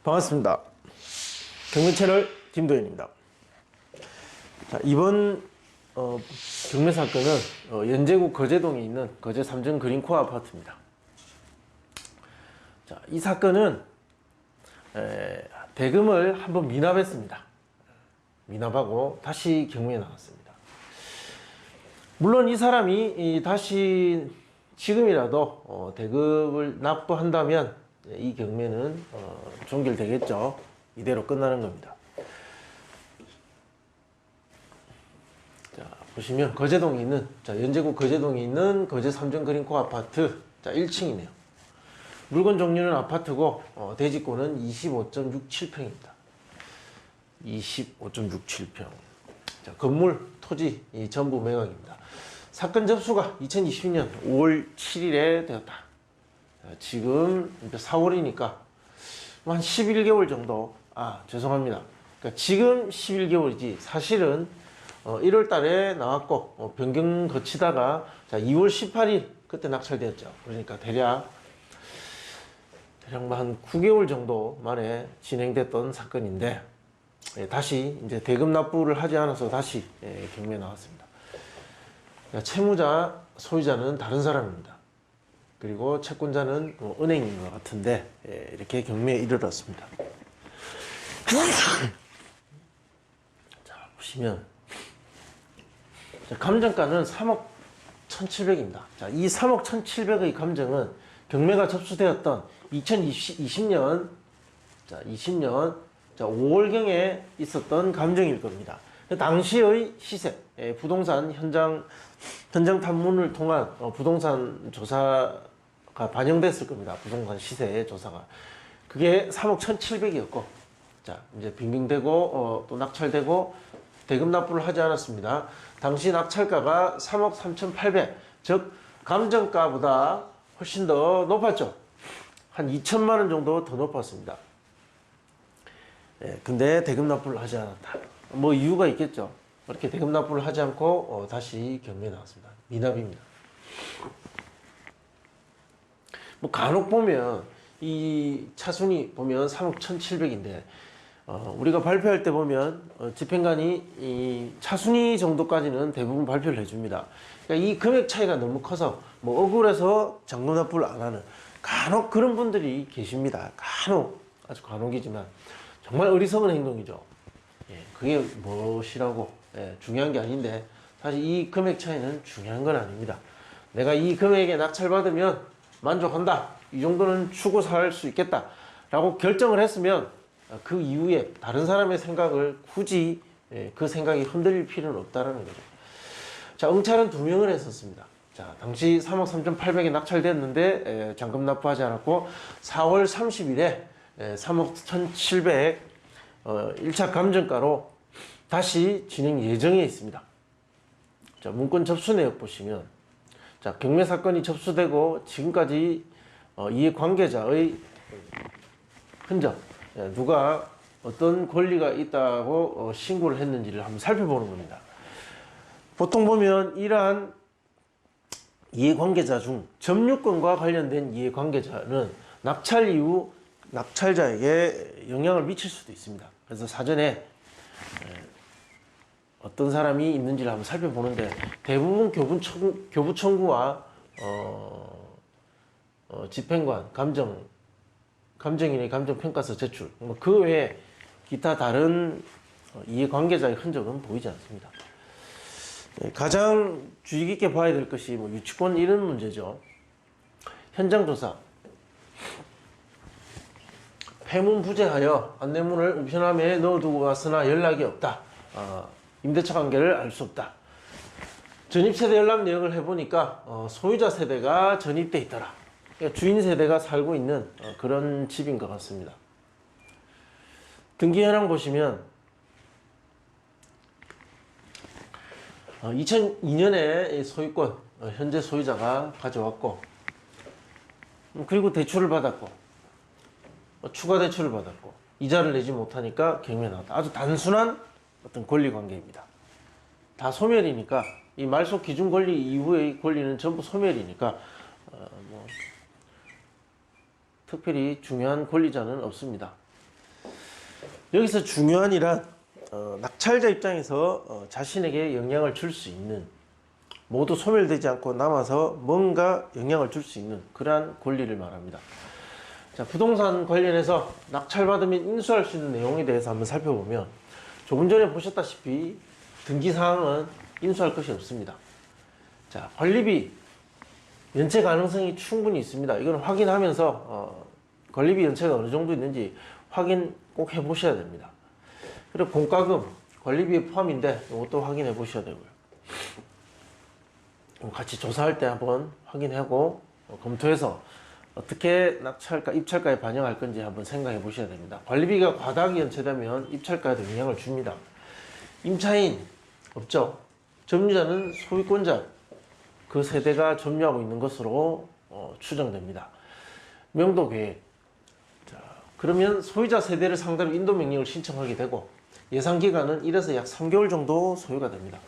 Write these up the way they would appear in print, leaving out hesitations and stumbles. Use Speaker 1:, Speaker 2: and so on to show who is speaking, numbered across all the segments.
Speaker 1: 반갑습니다. 경매 채널 김도현입니다. 자, 이번 경매 사건은 연제구 거제동에 있는 거제 삼정 그린코어 아파트입니다. 자, 이 사건은 대금을 한번 미납했습니다. 미납하고 다시 경매에 나왔습니다. 물론 이 사람이 다시 지금이라도 대금을 납부한다면 이 경매는 종결되겠죠. 이대로 끝나는 겁니다. 자, 보시면 거제동에 있는, 연제구 거제동에 있는 거제 삼정 그린코어 아파트, 1층이네요. 물건 종류는 아파트고 대지권은 25.67평입니다. 25.67평. 자, 건물, 토지 전부 매각입니다. 사건 접수가 2020년 5월 7일에 되었다. 지금 4월이니까 한 11개월 정도. 죄송합니다. 그러니까 지금 11개월이지 사실은 1월 달에 나왔고 변경 거치다가 2월 18일 그때 낙찰되었죠. 그러니까 대략 한 9개월 정도 만에 진행됐던 사건인데, 다시 이제 대금 납부를 하지 않아서 다시 경매에 나왔습니다. 채무자, 소유자는 다른 사람입니다. 그리고 채권자는 은행인 것 같은데 이렇게 경매에 이르렀습니다. 자, 보시면 감정가는 3억 1,700입니다. 자, 이 3억 1,700의 감정은 경매가 접수되었던 2020년 5월경에 있었던 감정일 겁니다. 당시의 시세, 부동산 현장 탐문을 통한 부동산 조사가 반영됐을 겁니다. 부동산 시세 조사가. 그게 3억 1,700이었고, 자, 이제 빙빙되고, 또 낙찰되고, 대금 납부를 하지 않았습니다. 당시 낙찰가가 3억 3,800, 즉, 감정가보다 훨씬 더 높았죠. 한 2천만 원 정도 더 높았습니다. 근데 대금 납부를 하지 않았다. 뭐 이유가 있겠죠. 이렇게 대금 납부를 하지 않고 다시 경매에 나왔습니다. 미납입니다. 뭐 간혹 보면 이 차순위 보면 3억 1,700인데 우리가 발표할 때 보면 집행관이 이 차순위 정도까지는 대부분 발표를 해줍니다. 그러니까 이 금액 차이가 너무 커서 뭐 억울해서 잔금 납부를 안 하는 간혹 그런 분들이 계십니다. 간혹, 아주 간혹이지만 정말 어리석은 행동이죠. 그게 무엇이라고 중요한 게 아닌데, 사실 이 금액 차이는 중요한 건 아닙니다. 내가 이 금액에 낙찰받으면 만족한다, 이 정도는 추고 살 수 있겠다 라고 결정을 했으면 그 이후에 다른 사람의 생각을 굳이 그 생각이 흔들릴 필요는 없다는 거죠. 자, 응찰은 2명을 했었습니다. 자, 당시 3억 3,800에 낙찰됐는데 잔금 납부하지 않았고 4월 30일에 3억 1,700 1차 감정가로 다시 진행 예정에 있습니다. 자, 문건 접수 내역 보시면, 자, 경매 사건이 접수되고 지금까지 이해관계자의 흔적, 누가 어떤 권리가 있다고 신고를 했는지를 한번 살펴보는 겁니다. 보통 보면 이러한 이해관계자 중 점유권과 관련된 이해관계자는 낙찰 이후 낙찰자에게 영향을 미칠 수도 있습니다. 그래서 사전에 어떤 사람이 있는지를 한번 살펴보는데, 대부분 교부 청구와 집행관, 감정인의 감정평가서 제출, 그 외에 기타 다른 이해관계자의 흔적은 보이지 않습니다. 가장 주의 깊게 봐야 될 것이 유치권 이런 문제죠. 현장조사. 폐문부재하여 안내문을 우편함에 넣어두고 왔으나 연락이 없다. 임대차 관계를 알 수 없다. 전입세대 연락 내역을 해보니까 소유자 세대가 전입돼 있더라. 그러니까 주인 세대가 살고 있는 그런 집인 것 같습니다. 등기 현황 보시면 2002년에 소유권 현재 소유자가 가져왔고, 그리고 대출을 받았고, 추가 대출을 받았고, 이자를 내지 못하니까 경매에 나왔다. 아주 단순한 어떤 권리 관계입니다. 다 소멸이니까, 이 말소 기준 권리 이후의 권리는 전부 소멸이니까 특별히 중요한 권리자는 없습니다. 여기서 중요한 일은 낙찰자 입장에서 자신에게 영향을 줄 수 있는, 모두 소멸되지 않고 남아서 뭔가 영향을 줄 수 있는 그러한 권리를 말합니다. 자, 부동산 관련해서 낙찰받으면 인수할 수 있는 내용에 대해서 한번 살펴보면, 조금 전에 보셨다시피 등기사항은 인수할 것이 없습니다. 자, 관리비 연체 가능성이 충분히 있습니다. 이건 확인하면서 관리비 연체가 어느 정도 있는지 확인 꼭 해보셔야 됩니다. 그리고 공과금 관리비에 포함인데 이것도 확인해 보셔야 되고요. 같이 조사할 때 한번 확인하고 검토해서 어떻게 낙찰가, 입찰가에 반영할 건지 한번 생각해 보셔야 됩니다. 관리비가 과다하게 연체되면 입찰가에도 영향을 줍니다. 임차인 없죠. 점유자는 소유권자 그 세대가 점유하고 있는 것으로 추정됩니다. 명도계획. 자, 그러면 소유자 세대를 상대로 인도명령을 신청하게 되고 예상기간은 1에서 약 3개월 정도 소요가 됩니다.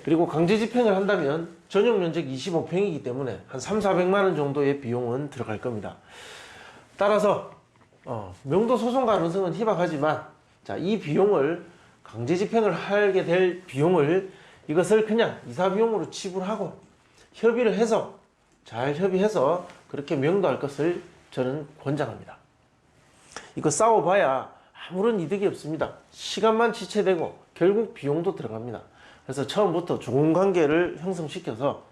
Speaker 1: 그리고 강제집행을 한다면 전용면적 25평이기 때문에 한 3,400만 원 정도의 비용은 들어갈 겁니다. 따라서 명도 소송 가능성은 희박하지만, 자, 이 비용을 강제집행을 하게 될 비용을 이것을 그냥 이사비용으로 지불하고 협의를 해서, 잘 협의해서 그렇게 명도할 것을 저는 권장합니다. 이거 싸워봐야 아무런 이득이 없습니다. 시간만 지체되고 결국 비용도 들어갑니다. 그래서 처음부터 좋은 관계를 형성시켜서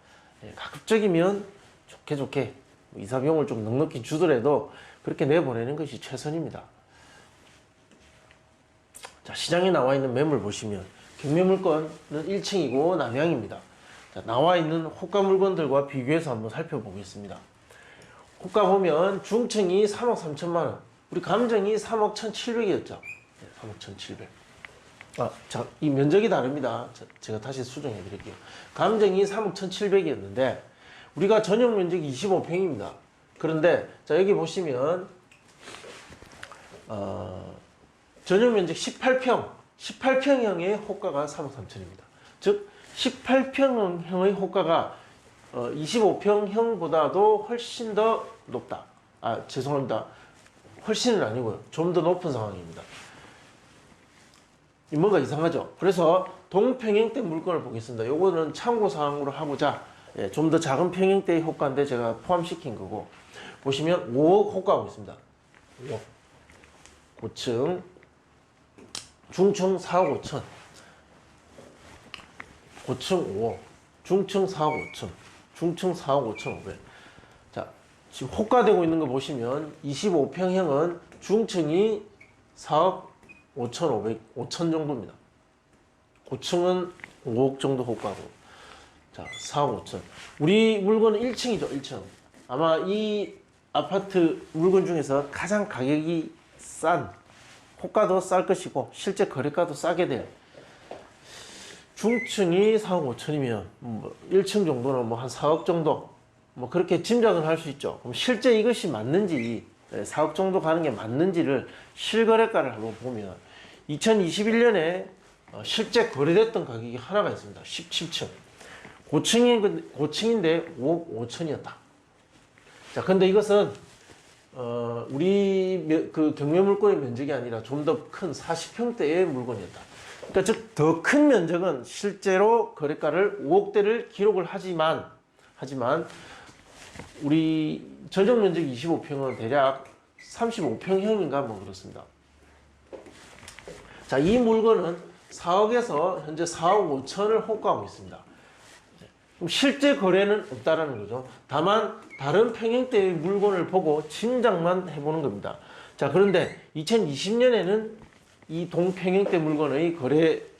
Speaker 1: 가급적이면 좋게 이사비용을 좀 넉넉히 주더라도 그렇게 내보내는 것이 최선입니다. 자, 시장에 나와 있는 매물 보시면 경매물건은 1층이고 남양입니다. 자, 나와 있는 호가 물건들과 비교해서 한번 살펴보겠습니다. 호가 보면 중층이 3억 3천만 원, 우리 감정이 3억 1,700이었죠. 3억 1,700. 자, 이 면적이 다릅니다. 제가 다시 수정해 드릴게요. 감정이 3억 1,700이었는데 우리가 전용 면적이 25평입니다. 그런데 자, 여기 보시면 전용 면적 18평형의 호가가 3억 3천입니다. 즉 18평형의 호가가 25평형보다도 훨씬 더 높다. 죄송합니다. 훨씬은 아니고요. 좀 더 높은 상황입니다. 뭔가 이상하죠? 그래서 동평형대 물건을 보겠습니다. 요거는 참고사항으로 하고자 좀 더 작은 평형대의 호가인데 제가 포함시킨 거고, 보시면 5억 호가하고 있습니다. 5억. 고층, 중층 4억 5천, 고층 5억, 중층 4억 5천, 중층 4억 5천 5백. 자, 지금 호가되고 있는 거 보시면 25평형은 중층이 4억 5,500, 5천 정도입니다. 고층은 5억 정도 호가고, 자, 4억 5천. 우리 물건은 1층이죠, 1층. 아마 이 아파트 물건 중에서 가장 가격이 싼, 호가도 쌀 것이고, 실제 거래가도 싸게 돼요. 중층이 4억 5천이면, 1층 정도는 한 4억 정도, 그렇게 짐작은 할 수 있죠. 그럼 실제 이것이 맞는지, 4억 정도 가는 게 맞는지를 실거래가를 한번 보면, 2021년에 실제 거래됐던 가격이 하나가 있습니다. 17층. 고층인데 5억 5천이었다. 자, 근데 이것은, 우리 그 경매 물건의 면적이 아니라 좀 더 큰 40평대의 물건이었다. 그러니까 즉, 더 큰 면적은 실제로 거래가를 5억대를 기록을 하지만, 우리 전용 면적 25평은 대략 35평형인가 그렇습니다. 자, 이 물건은 4억에서 현재 4억 5천을 호가하고 있습니다. 그럼 실제 거래는 없다라는 거죠. 다만 다른 평형대의 물건을 보고 짐작만 해보는 겁니다. 자, 그런데 2020년에는 이 동평형대 물건의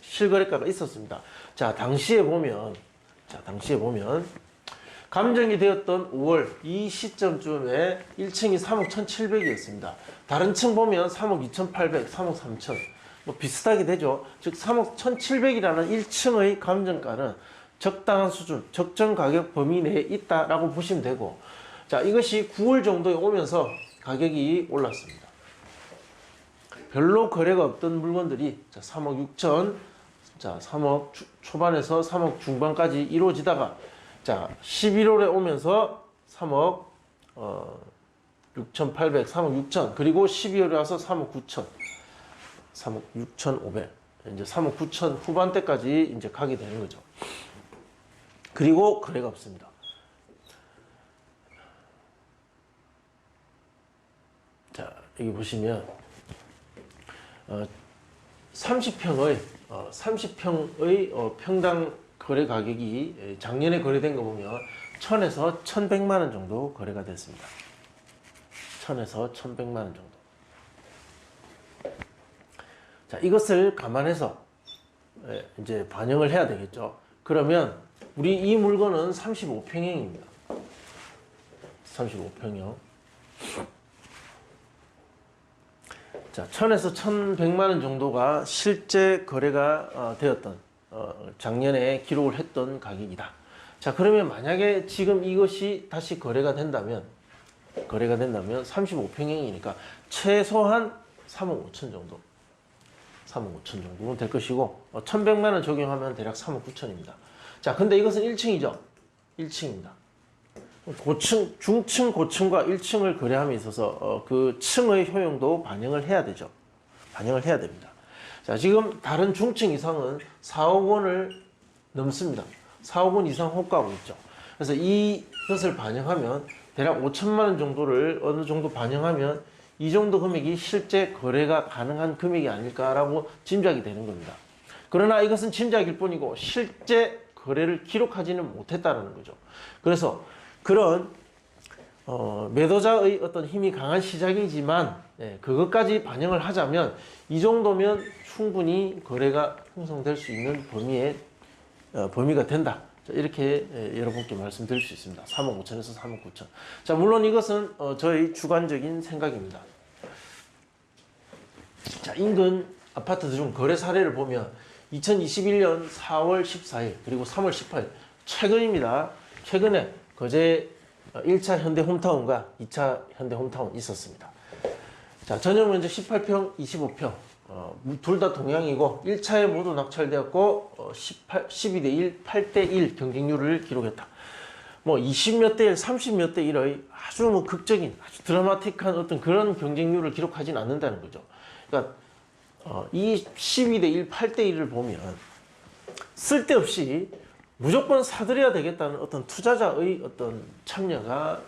Speaker 1: 실거래가가 있었습니다. 자, 당시에 보면 감정이 되었던 5월 이 시점쯤에 1층이 3억 1,700이었습니다. 다른 층 보면 3억 2,800, 3억 3천 비슷하게 되죠. 즉 3억 1,700이라는 1층의 감정가는 적당한 수준, 적정 가격 범위 내에 있다라고 보시면 되고, 자, 이것이 9월 정도에 오면서 가격이 올랐습니다. 별로 거래가 없던 물건들이 3억 6천, 3억 초반에서 3억 중반까지 이루어지다가 11월에 오면서 3억 6,800, 3억 6천, 그리고 12월에 와서 3억 9천, 3억 6,500, 이제 3억 9천 후반대까지 이제 가게 되는 거죠. 그리고 거래가 없습니다. 자, 여기 보시면 30평의 평당 거래 가격이 작년에 거래된 거 보면 1,000에서 1,100만 원 정도 거래가 됐습니다. 1,000에서 1,100만 원 정도. 자, 이것을 감안해서 이제 반영을 해야 되겠죠. 그러면 우리 이 물건은 35평형입니다. 35평형. 자, 1,000에서 1,100만 원 정도가 실제 거래가 되었던 작년에 기록을 했던 가격이다. 자, 그러면 만약에 지금 이것이 다시 거래가 된다면 35평형이니까 최소한 3억 5천 정도. 3억 5천 정도는 될 것이고 1,100만 원 적용하면 대략 3억 9천입니다. 자, 근데 이것은 1층이죠. 1층입니다. 고층, 중층, 고층과 1층을 거래함에 있어서 그 층의 효용도 반영을 해야 되죠. 반영을 해야 됩니다. 자, 지금 다른 중층 이상은 4억 원을 넘습니다. 4억 원 이상 호가하고 있죠. 그래서 이것을 반영하면 대략 5천만 원 정도를 어느 정도 반영하면 이 정도 금액이 실제 거래가 가능한 금액이 아닐까라고 짐작이 되는 겁니다. 그러나 이것은 짐작일 뿐이고 실제 거래를 기록하지는 못했다는 거죠. 그래서 그런 매도자의 어떤 힘이 강한 시장이지만 그것까지 반영을 하자면 이 정도면 충분히 거래가 형성될 수 있는 범위가 된다. 자, 이렇게 여러분께 말씀드릴 수 있습니다. 3억 5천에서 3억 9천. 자, 물론 이것은 저희 주관적인 생각입니다. 자, 인근 아파트 중 거래 사례를 보면 2021년 4월 14일 그리고 3월 18일 최근입니다. 최근에 거제 1차 현대 홈타운과 2차 현대 홈타운 있었습니다. 자, 전용 면적 18평, 25평 둘 다 동양이고 1차에 모두 낙찰되었고 12대 1, 8대 1 경쟁률을 기록했다. 뭐 20몇 대 1, 30몇 대 1의 아주 뭐 극적인 아주 드라마틱한 어떤 그런 경쟁률을 기록하진 않는다는 거죠. 그러니까 이 12대 1, 8대 1을 보면 쓸데없이 무조건 사들여야 되겠다는 어떤 투자자의 어떤 참여가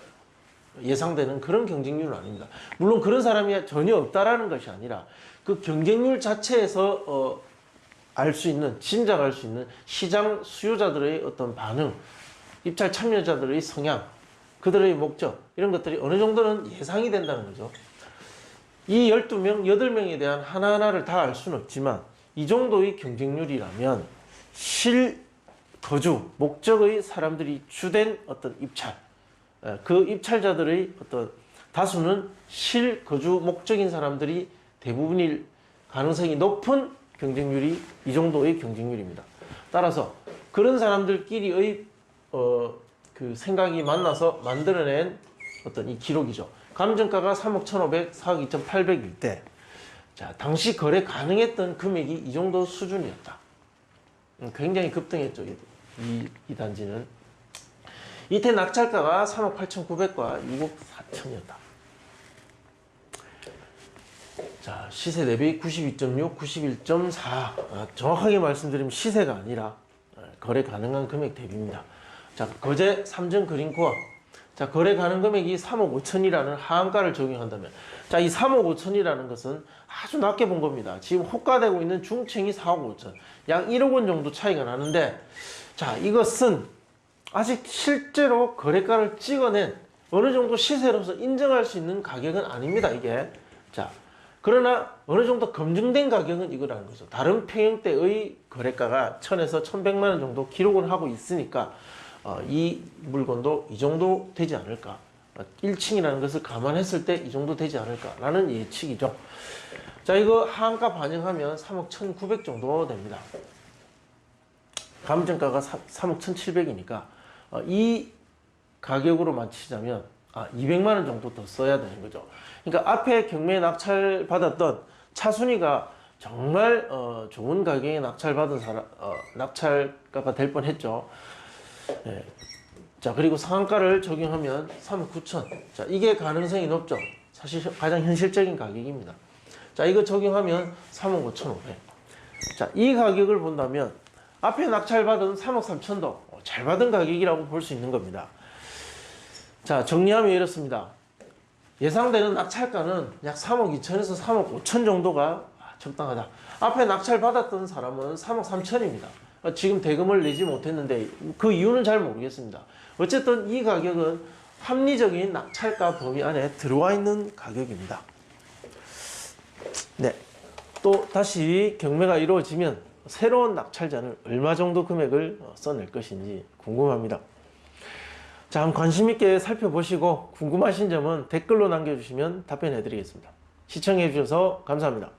Speaker 1: 예상되는 그런 경쟁률은 아닙니다. 물론 그런 사람이 전혀 없다라는 것이 아니라 그 경쟁률 자체에서 알 수 있는, 짐작할 수 있는 시장 수요자들의 어떤 반응, 입찰 참여자들의 성향, 그들의 목적 이런 것들이 어느 정도는 예상이 된다는 거죠. 이 12명, 8명에 대한 하나하나를 다 알 수는 없지만 이 정도의 경쟁률이라면 실거주, 목적의 사람들이 주된 어떤 입찰, 그 입찰자들의 어떤 다수는 실거주 목적인 사람들이 대부분일 가능성이 높은 경쟁률이 이 정도의 경쟁률입니다. 따라서 그런 사람들끼리의 그 생각이 만나서 만들어낸 어떤 이 기록이죠. 감정가가 3억 1,500, 4억 2,800일 때, 자, 당시 거래 가능했던 금액이 이 정도 수준이었다. 굉장히 급등했죠, 이 단지는. 이때 낙찰가가 3억 8,900과 6억 4천이었다. 자, 시세 대비 92.6, 91.4. 정확하게 말씀드리면 시세가 아니라 거래 가능한 금액 대비입니다. 자, 거제 삼정 그린코어. 자, 거래 가능 금액이 3억 5천이라는 하한가를 적용한다면, 자, 이 3억 5천이라는 것은 아주 낮게 본 겁니다. 지금 호가되고 있는 중층이 4억 5천, 약 1억 원 정도 차이가 나는데, 자, 이것은 아직 실제로 거래가를 찍어낸 어느 정도 시세로서 인정할 수 있는 가격은 아닙니다, 이게. 자, 그러나 어느 정도 검증된 가격은 이거라는 거죠. 다른 평형대의 거래가가 1,000에서 1,100만 원 정도 기록을 하고 있으니까 이 물건도 이 정도 되지 않을까. 1층이라는 것을 감안했을 때 이 정도 되지 않을까라는 예측이죠. 자, 이거 하한가 반영하면 3억 1,900 정도 됩니다. 감정가가 3억 1,700이니까 이 가격으로 맞추자면 200만 원 정도 더 써야 되는 거죠. 그러니까 앞에 경매 낙찰 받았던 차순위가 정말 좋은 가격에 낙찰받은 낙찰가가 될 뻔했죠. 예. 자, 그리고 상한가를 적용하면 3억 9천. 자, 이게 가능성이 높죠. 사실 가장 현실적인 가격입니다. 자, 이거 적용하면 3억 5천5백. 자, 이 가격을 본다면 앞에 낙찰받은 3억 3천도 잘 받은 가격이라고 볼 수 있는 겁니다. 자, 정리하면 이렇습니다. 예상되는 낙찰가는 약 3억 2천에서 3억 5천 정도가 적당하다. 앞에 낙찰 받았던 사람은 3억 3천입니다. 지금 대금을 내지 못했는데 그 이유는 잘 모르겠습니다. 어쨌든 이 가격은 합리적인 낙찰가 범위 안에 들어와 있는 가격입니다. 네. 또 다시 경매가 이루어지면 새로운 낙찰자는 얼마 정도 금액을 써낼 것인지 궁금합니다. 자, 한번 관심 있게 살펴보시고 궁금하신 점은 댓글로 남겨주시면 답변해 드리겠습니다. 시청해 주셔서 감사합니다.